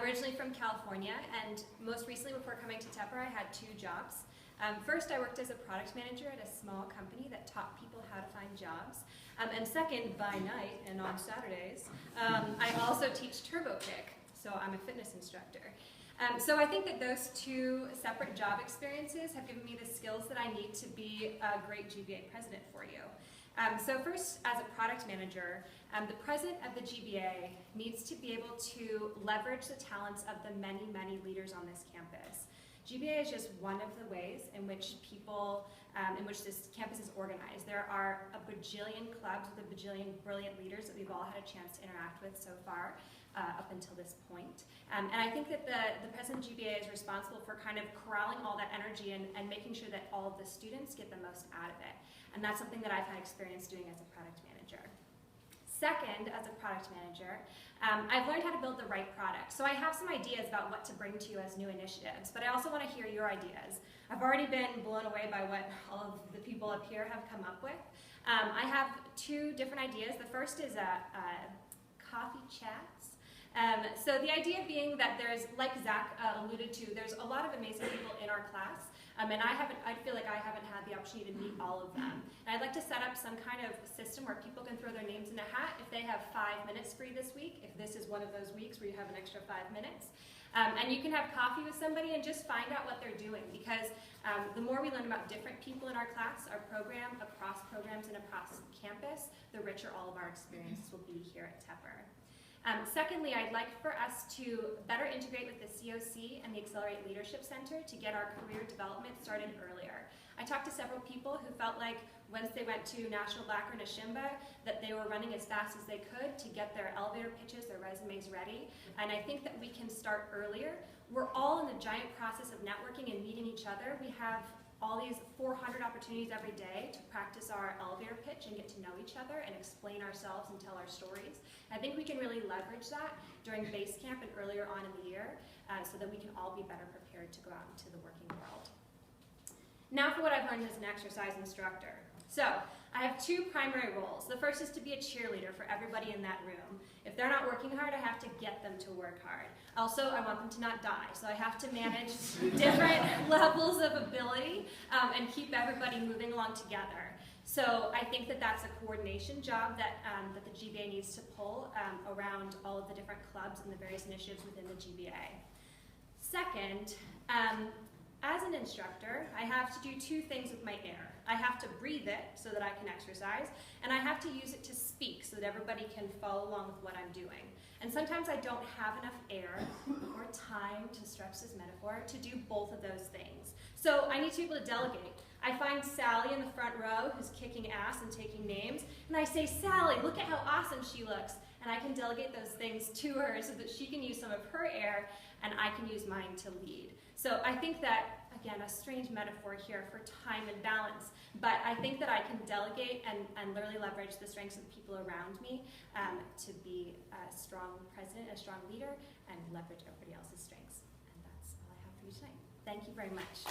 originally from California, and most recently before coming to Tepper, I had 2 jobs. First, I worked as a product manager at a small company that taught people how to find jobs. And second, by night and on Saturdays, I also teach TurboKick, so I'm a fitness instructor. So I think that those 2 separate job experiences have given me the skills that I need to be a great GBA president for you. So first, as a product manager, the president of the GBA needs to be able to leverage the talents of the many, many leaders on this campus. GBA is just one of the ways in which this campus is organized. There are a bajillion clubs with a bajillion brilliant leaders that we've all had a chance to interact with so far up until this point. And I think that the president of GBA is responsible for kind of corralling all that energy and making sure that all of the students get the most out of it. And that's something that I've had experience doing as a product manager. Second, as a product manager, I've learned how to build the right product. So I have some ideas about what to bring to you as new initiatives, but I also want to hear your ideas. I've already been blown away by what all of the people up here have come up with. I have 2 different ideas. The first is coffee chats. So the idea being that there's, like Zach alluded to, there's a lot of amazing people in our class, and I feel like I haven't had the opportunity to meet all of them. And I'd like to set up some kind of system where people can throw their names in a hat if they have 5 minutes free this week, if this is one of those weeks where you have an extra 5 minutes. And you can have coffee with somebody and just find out what they're doing, because the more we learn about different people in our class, our program, across programs and across campus, the richer all of our experiences will be here at Tepper. Secondly, I'd like for us to better integrate with the COC and the Accelerate Leadership Center to get our career development started earlier. I talked to several people who felt like once they went to National Black or Nashimba that they were running as fast as they could to get their elevator pitches, their resumes ready, and I think that we can start earlier. We're all in the giant process of networking and meeting each other. We have all these 400 opportunities every day to practice our elevator pitch and get to know each other and explain ourselves and tell our stories. I think we can really leverage that during base camp and earlier on in the year so that we can all be better prepared to go out into the working world. Now for what I've learned as an exercise instructor. So I have 2 primary roles. The first is to be a cheerleader for everybody in that room. If they're not working hard, I have to get them to work hard. Also, I want them to not die, so I have to manage different levels of ability and keep everybody moving along together. So I think that that's a coordination job that the GBA needs to pull around all of the different clubs and the various initiatives within the GBA. Second, as an instructor, I have to do 2 things with my air. I have to breathe it so that I can exercise, and I have to use it to speak so that everybody can follow along with what I'm doing. And sometimes I don't have enough air or time, to stretch this metaphor, to do both of those things. So I need to be able to delegate. I find Sally in the front row who's kicking ass and taking names, and I say, Sally, look at how awesome she looks. And I can delegate those things to her so that she can use some of her air and I can use mine to lead. So I think that, again, a strange metaphor here for time and balance, but I think that I can delegate and really leverage the strengths of the people around me to be a strong president, a strong leader, and leverage everybody else's strengths. And that's all I have for you tonight. Thank you very much.